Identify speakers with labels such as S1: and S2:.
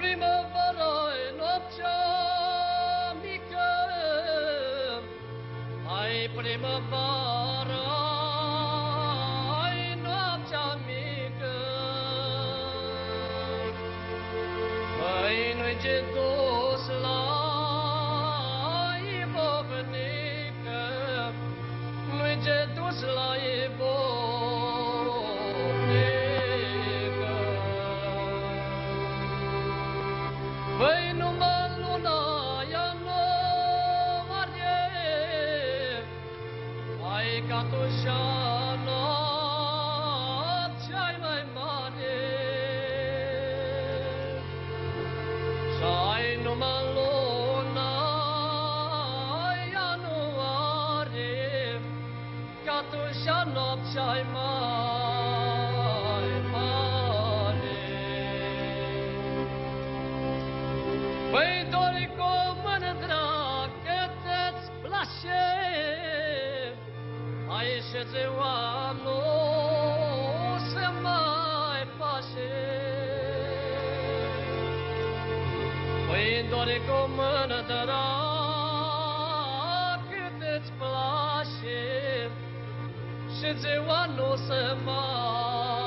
S1: primăvară e noaptea mică, hai primăvară e noaptea mică. Păi nu-i ce dus la ibovnică, nu-i ce dus la ibovnică. Păi numai luna ea nu are, hai ca tu și-a cea mai mare. Și-ai numai luna ea nu are, ca tu și-a cea mai mare. Păi dori cu mândra că te-ți place, ai și ziua nu se mai face. Păi dori cu mândra că te-ți place, și ziua nu se mai